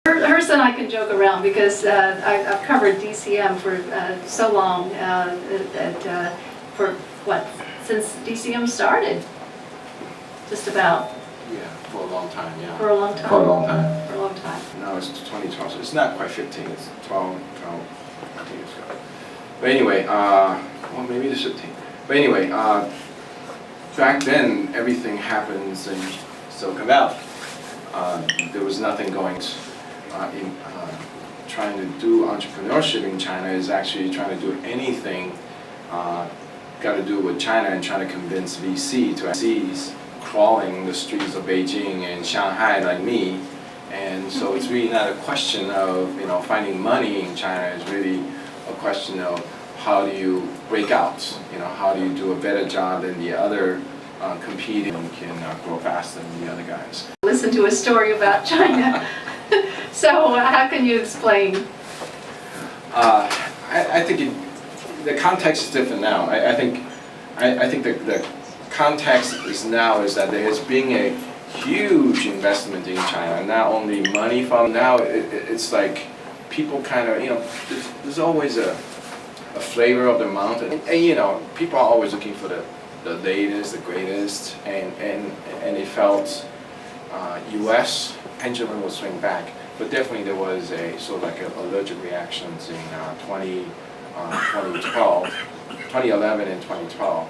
Hurst and I can joke around because I've covered DCM for so long, for what, since DCM started, just about. Yeah, for a long time, yeah. For a long time. For a long time. For a long time. Now it's 2012, so it's not quite 15, it's 12, I think it's good. But anyway, well maybe it's 15. But anyway, back then everything happens in Silicon Valley. There was nothing going in trying to do entrepreneurship in China is actually trying to do anything got to do with China and trying to convince VC to VCs crawling the streets of Beijing and Shanghai like me. And so it's really not a question of finding money in China. It's really a question of how do you break out? How do you do a better job than the other competing and can grow faster than the other guys? Listen to a story about China. So how can you explain? I think the context is different now. I think the context is now is that there has been a huge investment in China. Not only money from now, it's like people kind of there's always a flavor of the mountain, and people are always looking for the latest, the greatest, and they felt U.S. pendulum will swing back, but definitely there was a sort of like an allergic reactions in 2011 and 2012.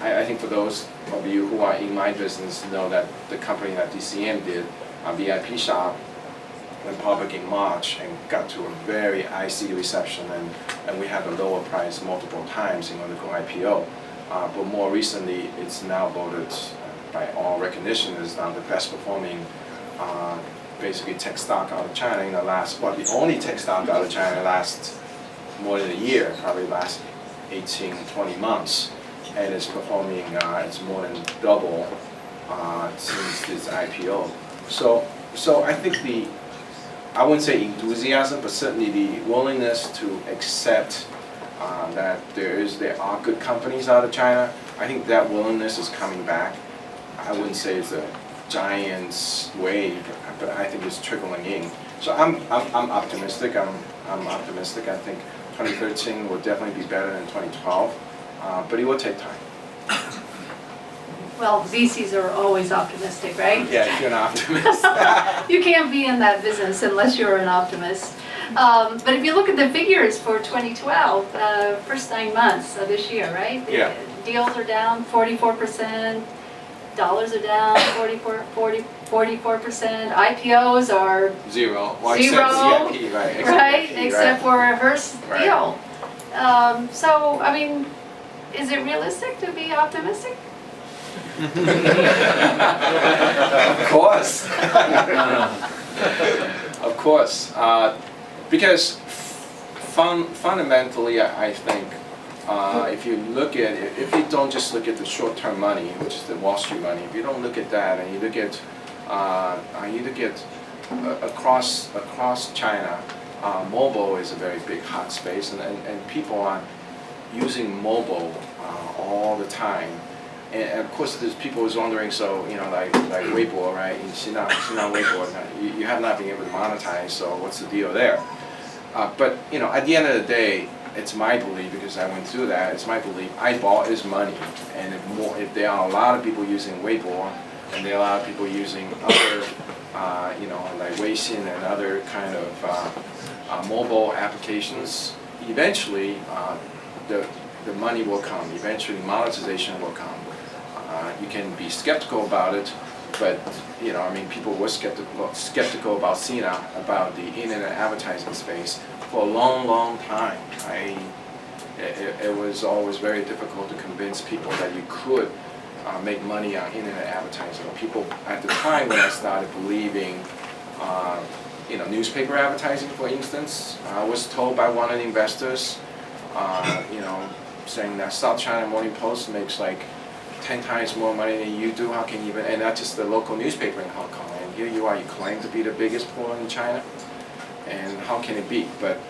I think for those of you who are in my business know that the company that DCM did, VIP Shop, went public in March and got to a very icy reception, and we had a lower price multiple times in order to go IPO. But more recently, it's now voted by all recognition as now the best performing basically tech stock out of China in the last, the only tech stock out of China last more than a year, probably last 18, 20 months. And it's performing, it's more than double since its IPO. So I think I wouldn't say enthusiasm, but certainly the willingness to accept that there are good companies out of China. I think that willingness is coming back. I wouldn't say it's a giant wave, but I think it's trickling in. So I'm optimistic. I'm optimistic. I think 2013 will definitely be better than 2012, but it will take time. Well, VCs are always optimistic, right? Yeah, if you're an optimist. You can't be in that business unless you're an optimist. But if you look at the figures for 2012, first 9 months of this year, right? Yeah. Deals are down 44%, dollars are down 44%, IPOs are Zero. Well, zero, except ZIP, right? right? ZIP, Except for a Hurst Right. deal. So, I mean, is it realistic to be optimistic? Of course. Of course. Because fundamentally, I think if you don't just look at the short-term money, which is the Wall Street money, if you don't look at that and you look at across China, mobile is a very big hot space, and people are using mobile all the time. And of course, there's people who's wondering, so like Weibo, right? In SINA Weibo, you have not been able to monetize. So what's the deal there? But at the end of the day, it's my belief, because I went through that. It's my belief. Eyeball is money, and if there are a lot of people using Weibo, and there are a lot of people using other, like Weixin and other kind of mobile applications, eventually the money will come. Eventually, monetization will come. You can be skeptical about it, but people were skeptical about SINA, about the internet advertising space for a long time. It was always very difficult to convince people that you could make money on internet advertising. People at the time when I started believing, newspaper advertising, for instance, I was told by one of the investors, saying that South China Morning Post makes like 10 times more money than you do. How can you even? And that's just the local newspaper in Hong Kong. And here you are, you claim to be the biggest pool in China, and how can it be? But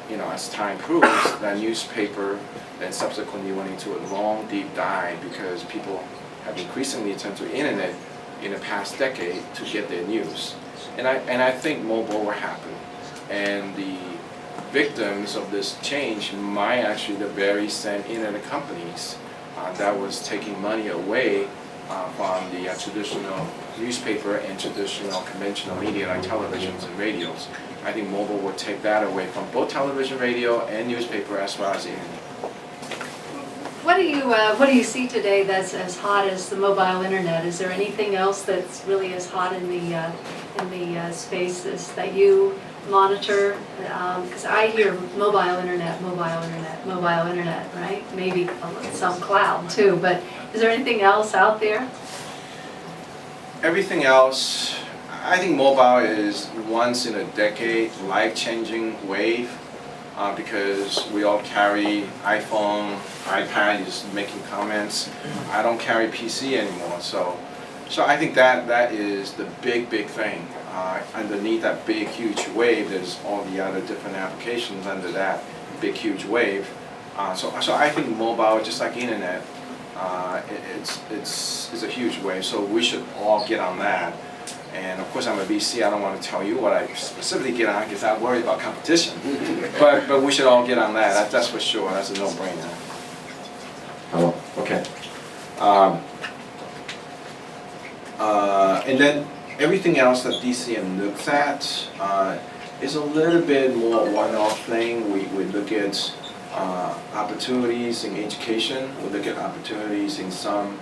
as time proves, that newspaper then subsequently went into a long, deep dive because people have increasingly turned to internet in the past decade to get their news. And I think mobile will happen. And the victims of this change might actually the very same internet companies that was taking money away from the traditional newspaper and traditional conventional media like televisions and radios. I think mobile will take that away from both television, radio, and newspaper as well as internet. What do you see today that's as hot as the mobile internet? Is there anything else that's really as hot in the spaces that you monitor? Because I hear mobile internet, right? Maybe some cloud too, but is there anything else out there? Everything else, I think mobile is once in a decade life-changing wave because we all carry iPhone, iPad, just making comments. I don't carry PC anymore, so I think that is the big thing. Underneath that big huge wave, there's all the other different applications under that big huge wave. So I think mobile, just like internet, it's a huge wave. So we should all get on that. And of course, I'm a VC. I don't want to tell you what I specifically get on because I worry about competition. but we should all get on that. That's for sure. That's a no-brainer. Oh, okay. And then everything else that DCM looks at is a little bit more one-off thing. We look at opportunities in education. We look at opportunities in some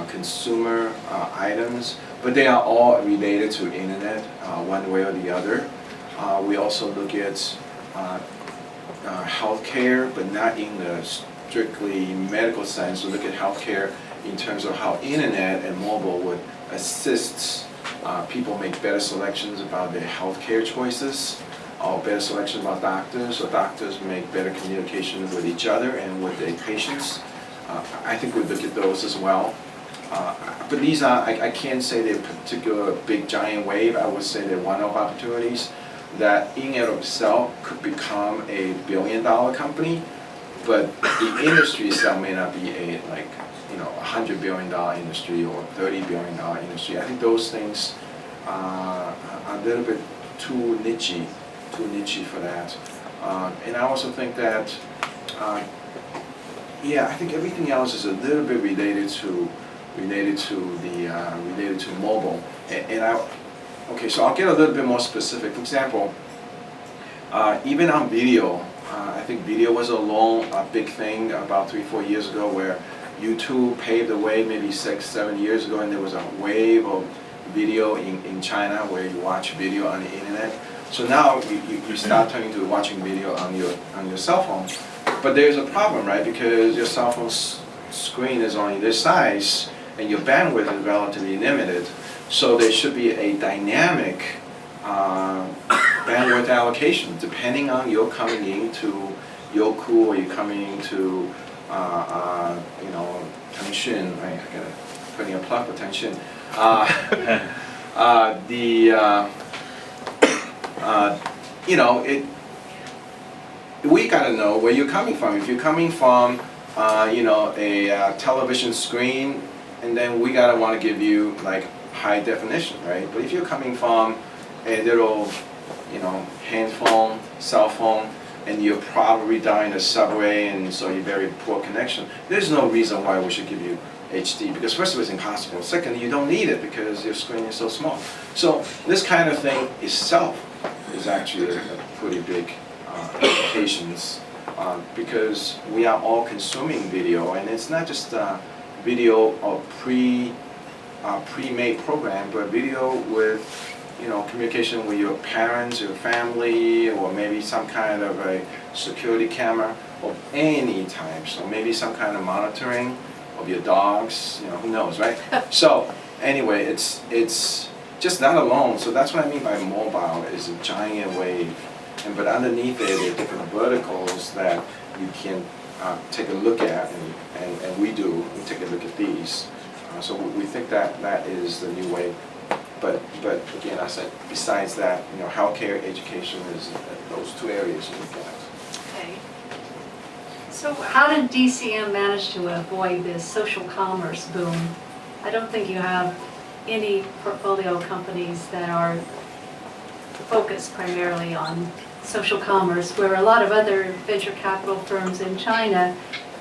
consumer items, but they are all related to internet one way or the other. We also look at healthcare, but not in the strictly medical sense. We look at healthcare in terms of how internet and mobile would assist people make better selections about their healthcare choices, or better selection about doctors, or doctors make better communication with each other and with their patients. I think we look at those as well. But these are, I can't say they're a particular big giant wave. I would say they're one-off opportunities that in and of itself could become a billion-dollar company, but the industry itself may not be a $100 billion industry or $30 billion industry. I think those things are a little bit too niche for that. And I also think that, I think everything else is a little bit related to mobile. So I'll get a little bit more specific. For example, even on video, I think video was a big thing about 3-4 years ago, where YouTube paved the way maybe 6-7 years ago, and there was a wave of video in China where you watch video on the internet. So now you start turning to watching video on your cell phone. But there's a problem, right? Because your cell phone screen is only this size, and your bandwidth is relatively limited. So there should be a dynamic bandwidth allocation depending on you're coming into Youku or you're coming into Tencent. I gotta put in a plug for Tencent. We gotta know where you're coming from. If you're coming from, a television screen, and then we gotta want to give you like high definition, right? But if you're coming from a little, handphone, cell phone, and you're probably down in the subway, and so you're very poor connection, there's no reason why we should give you HD, because first of all, it's impossible. Second, you don't need it because your screen is so small. So this kind of thing itself is actually a pretty big implications because we are all consuming video, and it's not just video of pre-made program, but video with communication with your parents, your family, or maybe some kind of a security camera of any type. So maybe some kind of monitoring of your dogs, who knows, right? So anyway, it's just that alone. So that's what I mean by mobile is a giant wave. But underneath it, there are different verticals that you can take a look at, and we take a look at these. So we think that is the new wave. But again, I said, besides that, healthcare, education is those two areas you look at. Okay. So how did DCM manage to avoid this social commerce boom? I don't think you have any portfolio companies that are focused primarily on social commerce, where a lot of other venture capital firms in China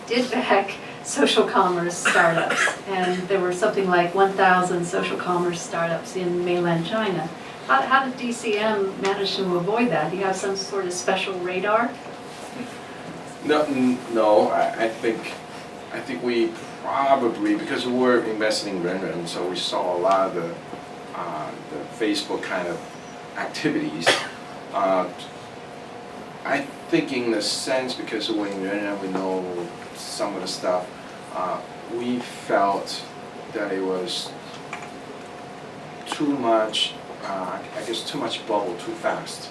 did back social commerce startups. And there were something like 1,000 social commerce startups in mainland China. How did DCM manage to avoid that? Do you have some sort of special radar? No, I think we probably, because we're investing in RenRen, so we saw a lot of the Facebook kind of activities. I think in the sense, because we're in RenRen, we know some of the stuff, we felt that it was too much, I guess too much bubble too fast.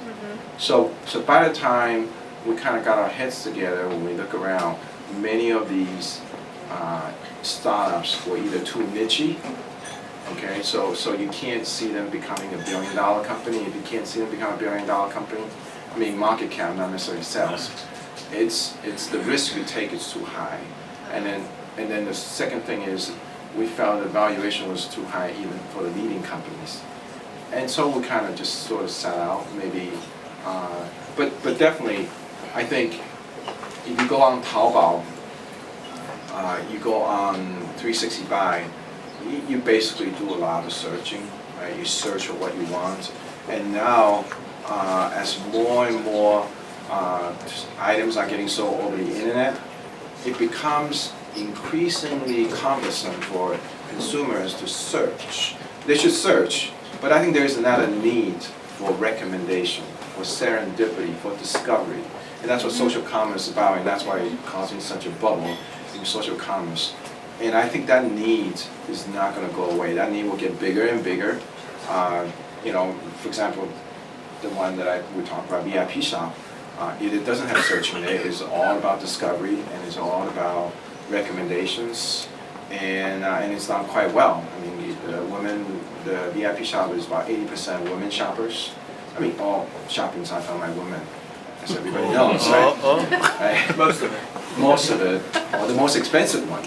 So by the time we kind of got our heads together, when we look around, many of these startups were either too niche, okay, so you can't see them becoming a billion-dollar company. If you can't see them become a billion-dollar company, I mean market cap, not necessarily sales, it's the risk you take is too high. And then the second thing is we felt the valuation was too high even for the leading companies. And so we kind of just sort of sat out, maybe, but definitely, I think if you go on Taobao, you go on 360 Buy, you basically do a lot of searching, right? You search for what you want, and now as more and more items are getting sold over the internet, it becomes increasingly cumbersome for consumers to search. They should search, but I think there is another need for recommendation, for serendipity, for discovery. And that's what social commerce is about, and that's why it's causing such a bubble in social commerce. And I think that need is not going to go away. That need will get bigger and bigger. You know, for example, the one that we talked about, VIP shop, it doesn't have searching there. It's all about discovery, and it's all about recommendations, and it's done quite well. I mean, the VIP shop is about 80% women shoppers. I mean, all shopping sites are by women, as everybody knows, right? Right? Most of it, or the most expensive one.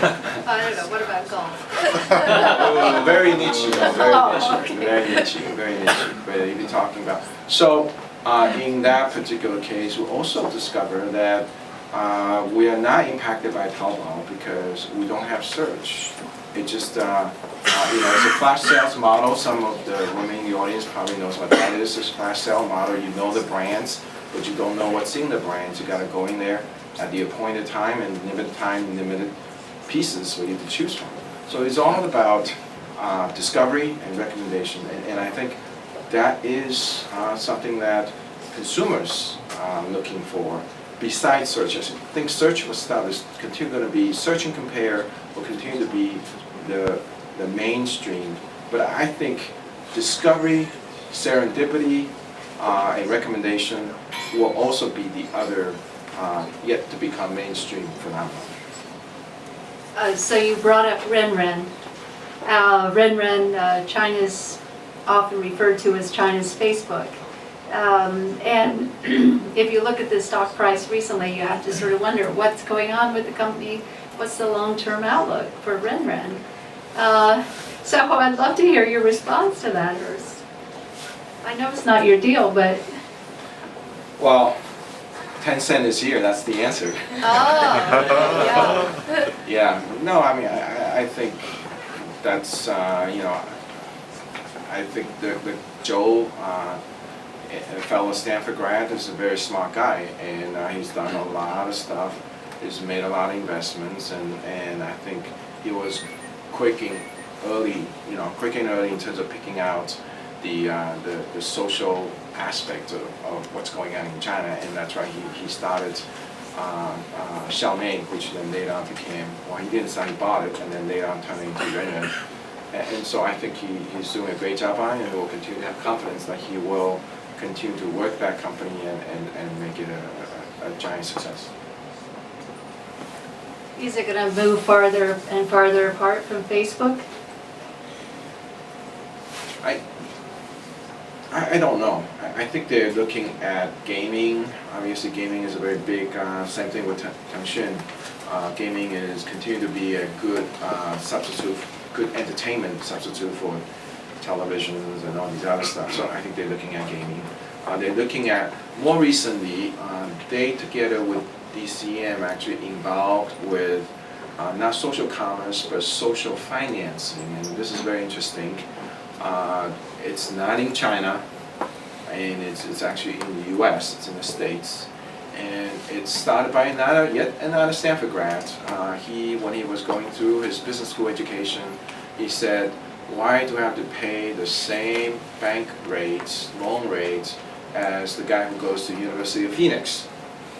I don't know, what about golf? Very niche, Oh, okay. very niche. But if you're talking about, so in that particular case, we also discovered that we are not impacted by Taobao because we don't have search. It just, you know, it's a flash sales model. Some of the women in the audience probably knows what that is. It's a flash sale model. You know the brands, but you don't know what's in the brands. You got to go in there at the appointed time and limited pieces for you to choose from. So it's all about discovery and recommendation, and I think that is something that consumers are looking for. Besides search, I think search was established, continue going to be, search and compare will continue to be the mainstream. But I think discovery, serendipity, and recommendation will also be the other yet to become mainstream phenomenon. So you brought up RenRen. RenRen, China's often referred to as China's Facebook. And if you look at the stock price recently, you have to sort of wonder what's going on with the company, what's the long-term outlook for RenRen. So I'd love to hear your response to that, Hurst. I know it's not your deal, but... Well, 10 cents is here, that's the answer. Oh, yeah. Yeah, no, I mean, I think that's, you know, I think the Joe, a fellow Stanford grad, is a very smart guy, and he's done a lot of stuff. He's made a lot of investments, and I think he was quick and early in terms of picking out the social aspect of what's going on in China, and that's why he started Xiaomi, which then later on became, well, he didn't start, he bought it, and then later on turned into RenRen. And so I think he's doing a great job on it, and we'll continue to have confidence that he will continue to work that company and make it a giant success. Is it going to move farther and farther apart from Facebook? I don't know. I think they're looking at gaming. Obviously, gaming is a very big, same thing with Tencent. Gaming is continuing to be a good substitute, good entertainment substitute for televisions and all these other stuff. So I think they're looking at gaming. They're looking at, more recently, they together with DCM actually involved with not social commerce, but social financing. And this is very interesting. It's not in China, and it's actually in the US, it's in the States. And it's started by yet another Stanford grad. When he was going through his business school education, he said, why do I have to pay the same bank rates, loan rates, as the guy who goes to the University of Phoenix,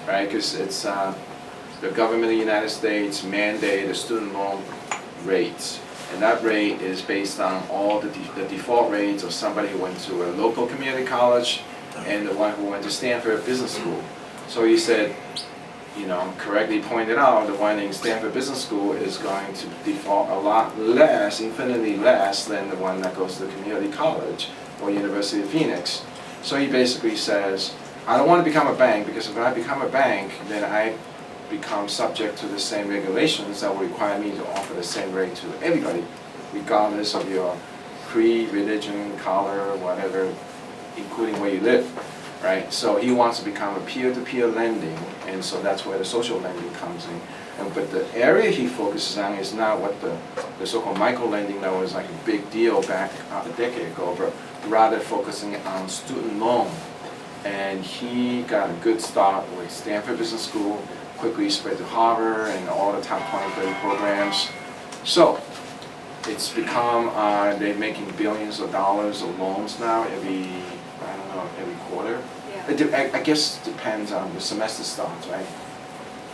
right? Because it's the government of the United States mandate the student loan rates. And that rate is based on all the default rates of somebody who went to a local community college and the one who went to Stanford Business School. So he said, correctly pointed out, the one in Stanford Business School is going to default a lot less, infinitely less than the one that goes to the community college or University of Phoenix. So he basically says, I don't want to become a bank, because if I become a bank, then I become subject to the same regulations that will require me to offer the same rate to everybody, regardless of your creed, religion, color, whatever, including where you live, right? So he wants to become a peer-to-peer lending, and so that's where the social lending comes in. But the area he focuses on is not what the so-called micro-lending that was like a big deal back a decade ago, but rather focusing on student loan. And he got a good start with Stanford Business School, quickly spread to Harvard and all the top 20, 30 programs. So it's become, they're making billions of dollars of loans now every quarter. Yeah. I guess it depends on the semester starts, right?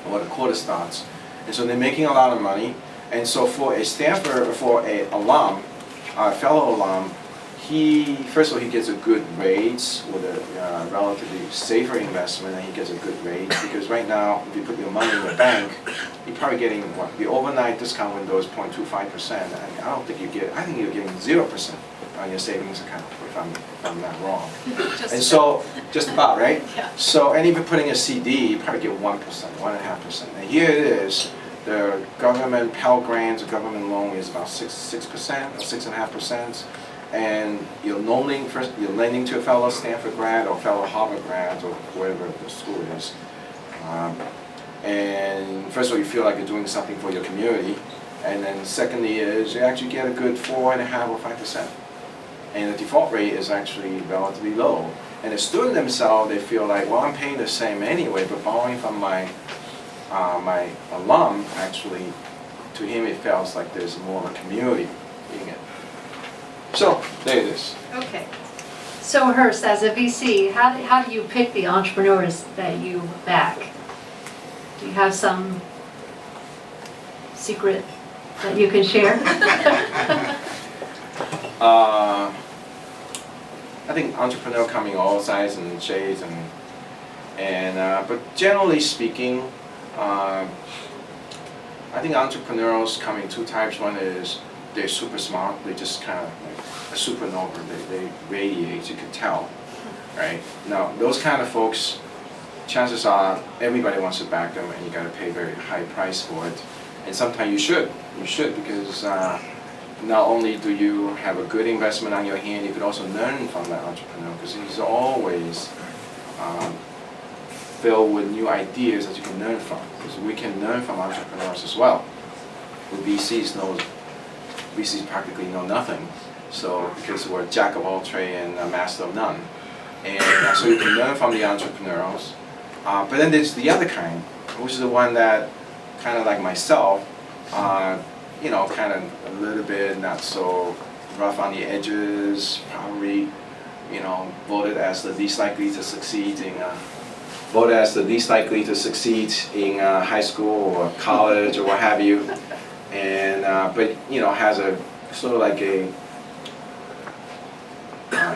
Or the quarter starts. And so they're making a lot of money. And so for a Stanford, for a fellow alum, first of all, he gets a good rates with a relatively safer investment, and he gets a good rate, because right now, if you put your money in the bank, you're probably getting the overnight discount window is 0.25%. I don't think I think you're getting 0% on your savings account, if I'm not wrong. Just about, right? Yeah. So, and if you're putting a CD, you probably get 1%, 1.5%. And here it is, the government Pell Grants, the government loan is about 6% or 6.5%. And you're lending to a fellow Stanford grad or fellow Harvard grad or wherever the school is. And first of all, you feel like you're doing something for your community. And then secondly is you actually get a good 4.5% or 5%. And the default rate is actually relatively low. And the student themselves, they feel like, well, I'm paying the same anyway, but borrowing from my alum, actually, to him it feels like there's more of a community in it. So, there it is. Okay. So Hurst, as a VC, how do you pick the entrepreneurs that you back? Do you have some secret that you can share? I think entrepreneurs come in all sizes and shades, but generally speaking, I think entrepreneurs come in two types. One is they're super smart, they just kind of like a supernova, they radiate, you can tell, right? Now, those kind of folks, chances are everybody wants to back them, and you got to pay a very high price for it. And sometimes you should because not only do you have a good investment on your hand, you could also learn from that entrepreneur, because he's always filled with new ideas that you can learn from. Because we can learn from entrepreneurs as well. With VCs practically know nothing, so because we're jack of all trades and a master of none, and so you can learn from the entrepreneurs. But then there's the other kind, which is the one that, kind of like myself, kind of a little bit not so rough on the edges, probably, voted as the least likely to succeed in high school or college or what have you. And but has a sort of like a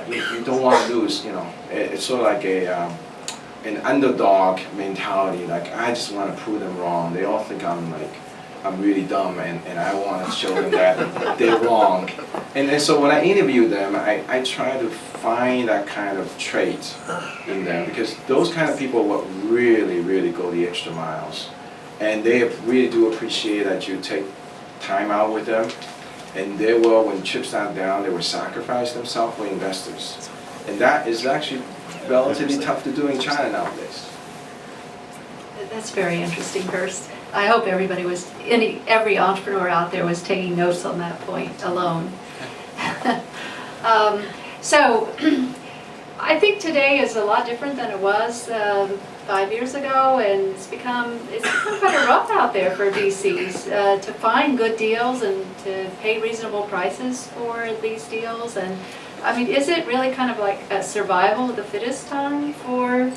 you don't want to lose. It's sort of like an underdog mentality. Like, I just want to prove them wrong. They all think I'm really dumb, and I want to show them that they're wrong. And so when I interview them, I try to find that kind of trait in them, because those kind of people will really, really go the extra miles, and they really do appreciate that you take time out with them And they will, when chips are down, they will sacrifice themselves for investors. And that is actually relatively tough to do in China nowadays. That's very interesting, Hurst. I hope everybody was, every entrepreneur out there was taking notes on that point alone. So, I think today is a lot different than it was 5 years ago, and it's become kind of rough out there for VCs to find good deals and to pay reasonable prices for these deals. And I mean, is it really kind of like a survival of the fittest time for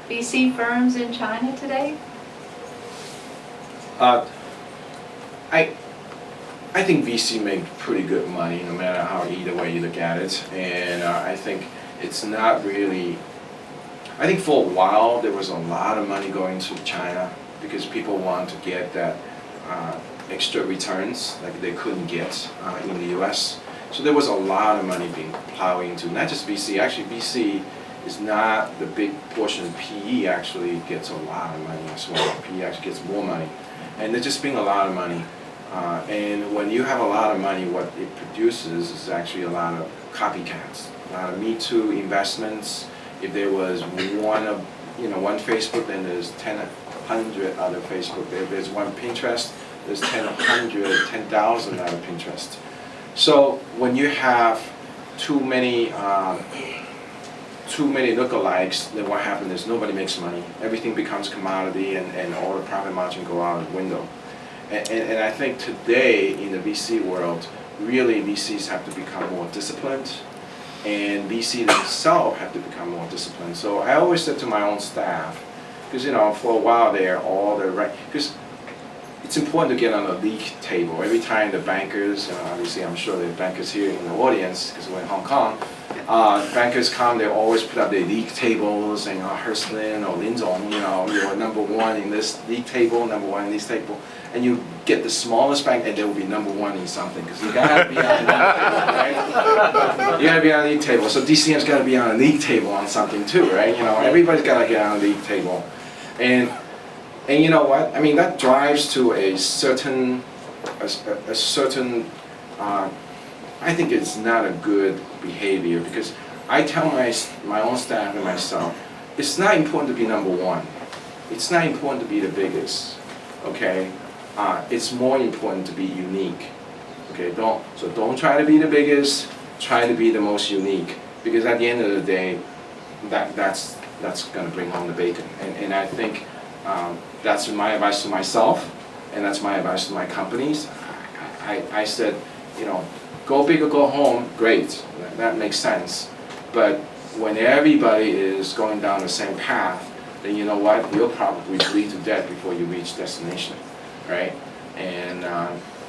VC firms in China today? I think VC make pretty good money no matter how either way you look at it, and I think it's not really. I think for a while there was a lot of money going to China because people want to get that extra returns like they couldn't get in the U.S. So there was a lot of money being plowed into not just VC. Actually, VC is not the big portion. PE actually gets a lot of money as well. PE actually gets more money, and there's just being a lot of money. And when you have a lot of money, what it produces is actually a lot of copycats, a lot of Me Too investments. If there was one Facebook, then there's 100 other Facebook. If there's one Pinterest, there's 100, 10,000 other Pinterest. So when you have too many lookalikes, then what happens is nobody makes money. Everything becomes commodity, and all the profit margin go out the window. And I think today in the VC world, really VCs have to become more disciplined, and VC themselves have to become more disciplined. So I always said to my own staff, because for a while there, because it's important to get on the league table. Every time the bankers, obviously I'm sure there are bankers here in the audience, because we're in Hong Kong, bankers come, they always put up their league tables, saying, Hurst Lin or Lin Zong, you're number one in this league table, number one in this table. And you get the smallest bank, and they will be number one in something, because you gotta be on the league table, right? You gotta be on the league table. So DCM's gotta be on a league table on something too, right? Everybody's gotta get on a league table. And you know what? I mean, that drives to a certain, I think it's not a good behavior, because I tell my own staff and myself, it's not important to be number one. It's not important to be the biggest, okay? It's more important to be unique, okay? Don't try to be the biggest, try to be the most unique, because at the end of the day, that's gonna bring home the bacon. And I think that's my advice to myself, and that's my advice to my companies. I said, go big or go home, great, that makes sense. But when everybody is going down the same path, then you know what, you'll probably bleed to death before you reach destination, right? And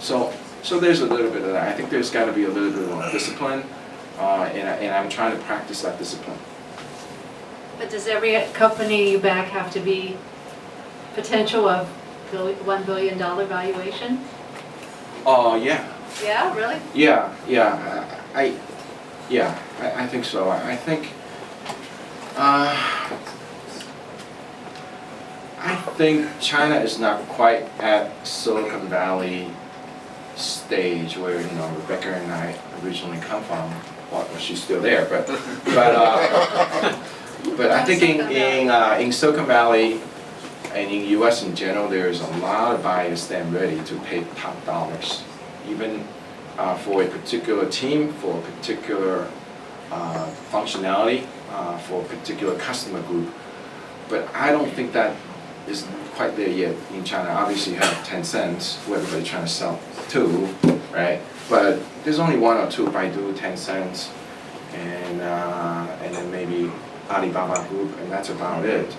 so there's a little bit of that. I think there's got to be a little bit more discipline, and I'm trying to practice that discipline. But does every company you back have to be potential of $1 billion valuation? Oh, yeah. Yeah, really? Yeah. I think so. I think China is not quite at Silicon Valley stage where Rebecca and I originally come from. Well, she's still there, but I think in Silicon Valley and in U.S. in general, there is a lot of buyers stand ready to pay top dollars, even for a particular team, for a particular functionality, for a particular customer group. But I don't think that is quite there yet in China. Obviously, you have Tencent, who everybody's trying to sell to, right? But there's only one or two, Baidu, Tencent, and then maybe Alibaba Group, and that's about it.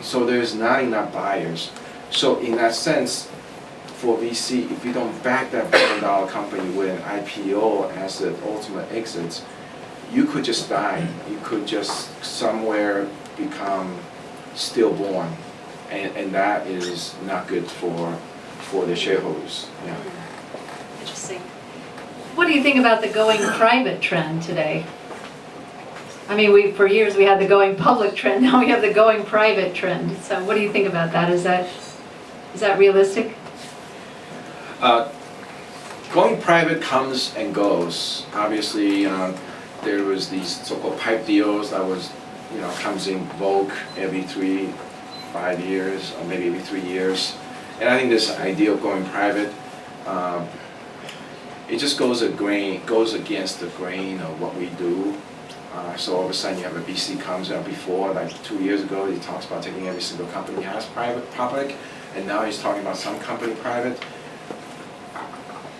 So there's not enough buyers. So in that sense, for VC, if you don't back that $1 billion company with an IPO as the ultimate exit, you could just die. You could just somewhere become stillborn, and that is not good for the shareholders. Yeah. Interesting. What do you think about the going private trend today? I mean, for years we had the going public trend. Now we have the going private trend. So what do you think about that? Is that realistic? going private comes and goes. Obviously, there was these so-called pipe deals that was, comes in vogue every 5 years, or maybe every 3 years. And I think this idea of going private, it just goes against the grain of what we do. So all of a sudden you have a VC comes out before, like 2 years ago, he talks about taking every single company he has private, public, and now he's talking about some company private.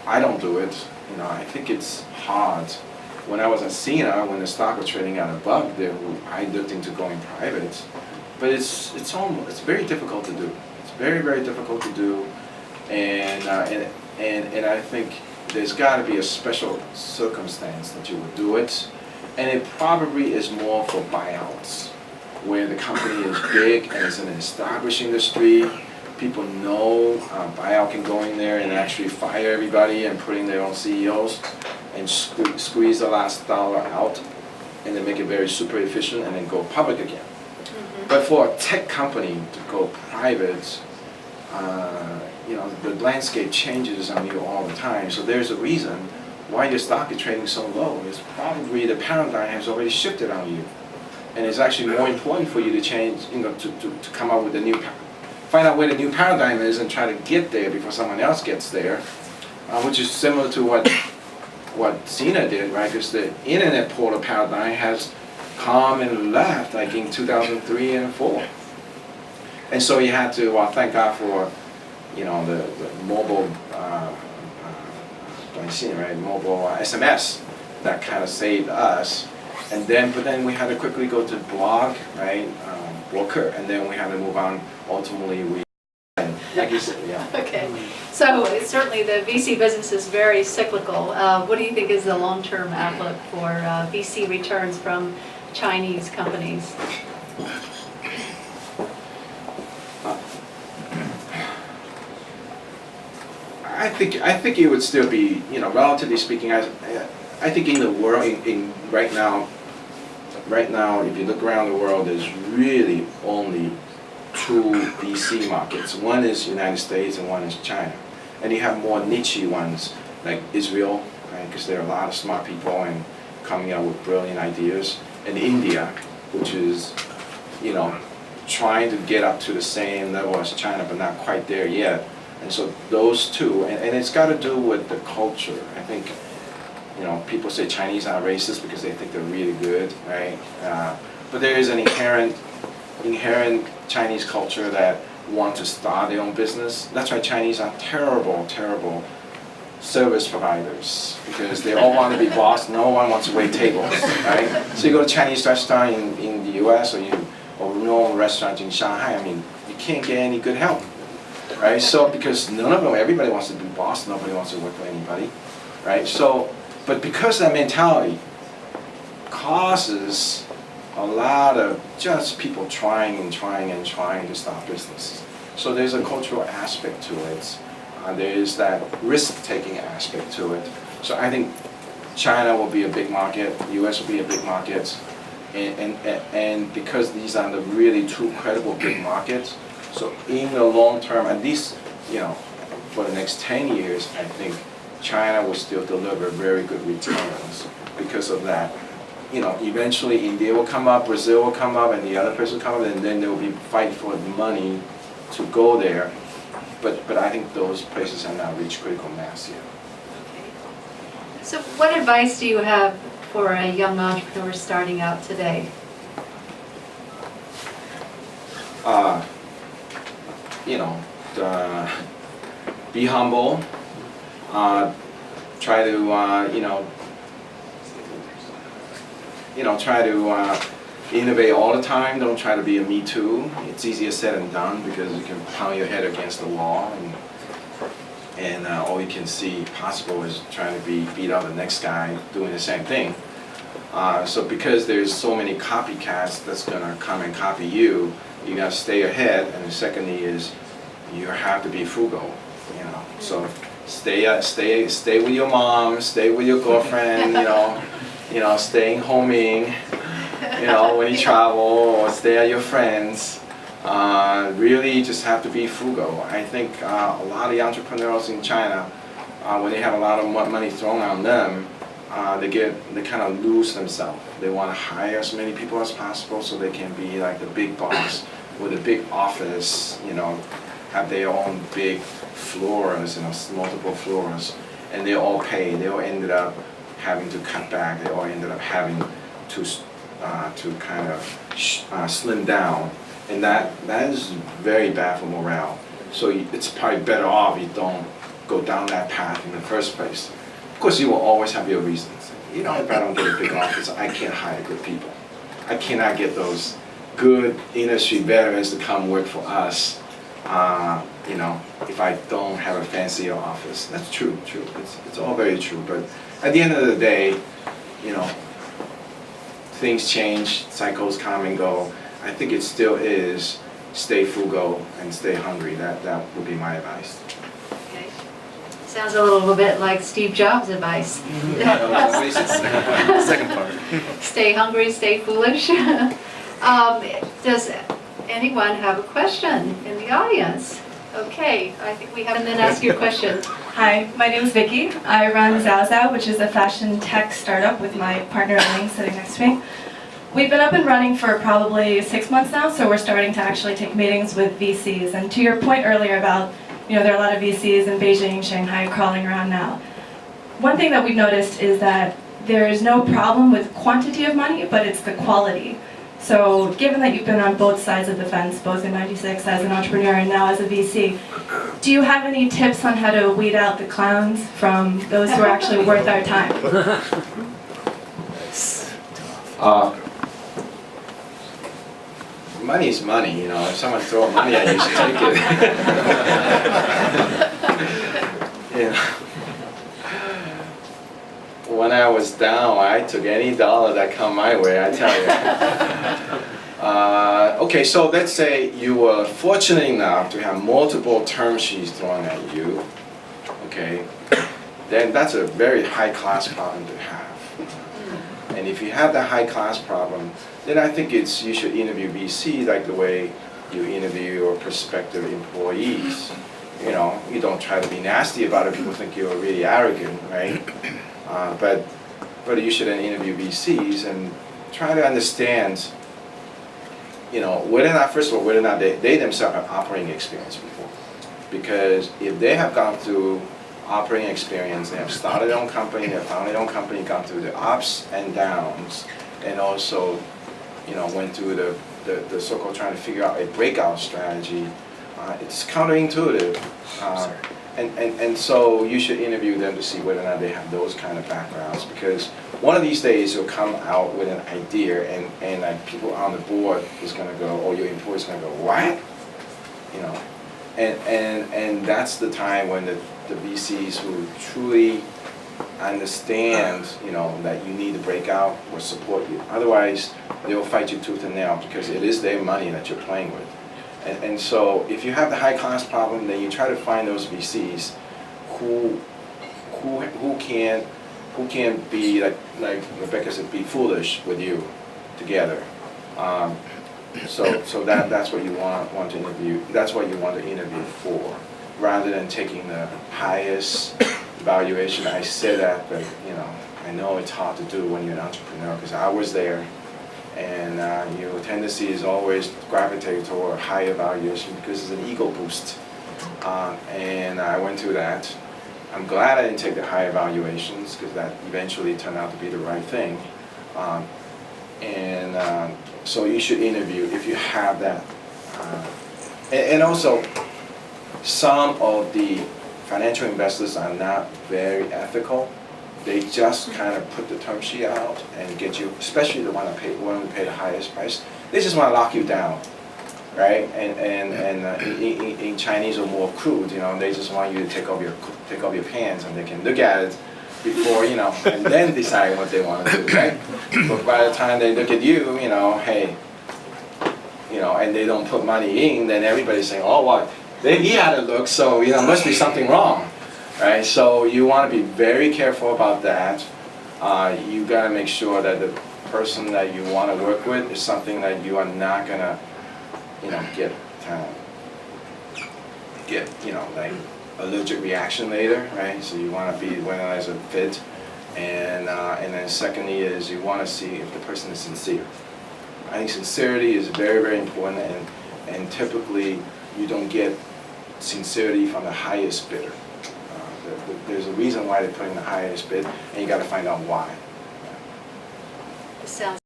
I don't do it. I think it's hard. When I was at SINA, when the stock was trading at $1, I looked into going private. But it's very difficult to do. It's very, very difficult to do, and I think there's got to be a special circumstance that you would do it, and it probably is more for buyouts, where the company is big and it's an established industry. People know buyout can go in there and actually fire everybody and put in their own CEOs and squeeze the last dollar out, and then make it very super efficient and then go public again. But for a tech company to go private, the landscape changes on you all the time. So there's a reason why your stock is trading so low. It's probably the paradigm has already shifted on you, and it's actually more important for you to change, to come up with a new, find out where the new paradigm is and try to get there before someone else gets there, which is similar to what SINA did, right? Because the internet portal paradigm has come and left, like in 2003 and 4. And so you had to, thank God for, the mobile, right? Mobile SMS that kind of saved us. And then, but then we had to quickly go to blog, right? Broker, and then we had to move on. Ultimately, like you said, yeah. Okay, so certainly the VC business is very cyclical. What do you think is the long-term outlook for VC returns from Chinese companies? I think it would still be, relatively speaking, I think in the world, right now, if you look around the world, there's really only 2 VC markets. One is United States and one is China. And you have more niche ones like Israel, right? Because there are a lot of smart people and coming out with brilliant ideas. And India, which is, trying to get up to the same level as China, but not quite there yet. And so those two, and it's got to do with the culture. I think, people say Chinese are racist because they think they're really good, right? But there is an inherent Chinese culture that want to start their own business. That's why Chinese are terrible service providers, because they all want to be boss. No one wants to wait tables, right? So you go to Chinese restaurant in the U.S. or normal restaurant in Shanghai. I mean, you can't get any good help, right? So because everybody wants to be boss. Nobody wants to work for anybody, right? So, but because that mentality causes a lot of just people trying to start business. So there's a cultural aspect to it. There is that risk-taking aspect to it. So I think China will be a big market, US will be a big market, and because these are the really 2 credible big markets, so in the long term, at least, for the next 10 years, I think China will still deliver very good returns because of that. Eventually India will come up, Brazil will come up, and the other place will come up, and then there will be fight for the money to go there. But I think those places have not reached critical mass yet. Okay. So what advice do you have for a young entrepreneur starting out today? Be humble. Try to, try to innovate all the time. Don't try to be a me too. It's easier said than done because you can pound your head against the wall, and all you can see possible is trying to beat out the next guy doing the same thing. So because there's so many copycats that's gonna come and copy you, you gotta stay ahead. And the secondly is you have to be frugal. So stay with your mom, stay with your girlfriend. Staying homing. When you travel or stay at your friends. Really just have to be frugal. I think a lot of the entrepreneurs in China when they have a lot of money thrown on them, they kind of lose themselves. They want to hire as many people as possible so they can be like the big boss with a big office, you know, have their own big floors, you know, multiple floors, and they all pay. They all ended up having to cut back. They all ended up having to kind of slim down, and that is very bad for morale. So it's probably better off you don't go down that path in the first place. Of course, you will always have your reasons. You know, if I don't get a big office, I can't hire good people. I cannot get those good industry veterans to come work for us. You know, if I don't have a fancier office. That's true. It's all very true. But at the end of the day, you know, things change, cycles come and go. I think it still is stay frugal and stay hungry. That would be my advice. Okay. Sounds a little bit like Steve Jobs' advice. Second part. Stay hungry, stay foolish. Does anyone have a question in the audience? Okay, I think we have, and then ask your question. Hi, my name is Vicky. I run Zaozao, which is a fashion tech startup with my partner Ling sitting next to me. We've been up and running for probably 6 months now, so we're starting to actually take meetings with VCs. And to your point earlier about, you know, there are a lot of VCs in Beijing, Shanghai crawling around now. One thing that we've noticed is that there is no problem with quantity of money, but it's the quality. So given that you've been on both sides of the fence, both in '96 as an entrepreneur and now as a VC, do you have any tips on how to weed out the clowns from those who are actually worth our time? Money is money, you know. If someone throws money at you, you should take it. You know. When I was down, I took any dollar that come my way, I tell you. Okay, so let's say you were fortunate enough to have multiple term sheets thrown at you, okay, then that's a very high-class problem to have. And if you have that high-class problem, then I think you should interview VC like the way you interview your prospective employees. You know, you don't try to be nasty about it. People think you're really arrogant, right? But you should then interview VCs and try to understand, you know, whether or not, first of all, whether or not they themselves have operating experience before. Because if they have gone through operating experience, they have started their own company, they have founded their own company, gone through the ups and downs, and also, you know, went through the so-called trying to figure out a breakout strategy, it's counterintuitive. And so you should interview them to see whether or not they have those kind of backgrounds, because one of these days you'll come out with an idea and like people on the board is going to go, or your employees going to go, what? You know, and that's the time when the VCs who truly understand, you know, that you need to break out will support you. Otherwise, they will fight you tooth and nail because it is their money that you're playing with. And so if you have the high-class problem, then you try to find those VCs who can be, like Rebecca said, be foolish with you together. So that's what you want to interview. That's what you want to interview for, rather than taking the highest valuation. I say that, but you know, I know it's hard to do when you're an entrepreneur because I was there. And your tendency is always gravitate toward a higher valuation because it's an ego boost. And I went through that. I'm glad I didn't take the higher valuations because that eventually turned out to be the right thing. So you should interview if you have that. And also, some of the financial investors are not very ethical. They just kind of put the term sheet out and get you, especially the one who pay the highest price. They just want to lock you down, right? And in Chinese or more crude, you know, they just want you to take off your pants and they can look at it before, you know, and then decide what they want to do, right? But by the time they look at you, you know, hey, you know, and they don't put money in, then everybody's saying, oh, well, he had a look, so you know, must be something wrong. Right, so you want to be very careful about that. You got to make sure that the person that you want to work with is something that you are not gonna, you know, get, you know, like allergic reaction later, right? So you want to be when there's a fit, and then secondly is you want to see if the person is sincere. I think sincerity is very, very important, and typically you don't get sincerity from the highest bidder. There's a reason why they're putting the highest bid, and you got to find out why. It sounds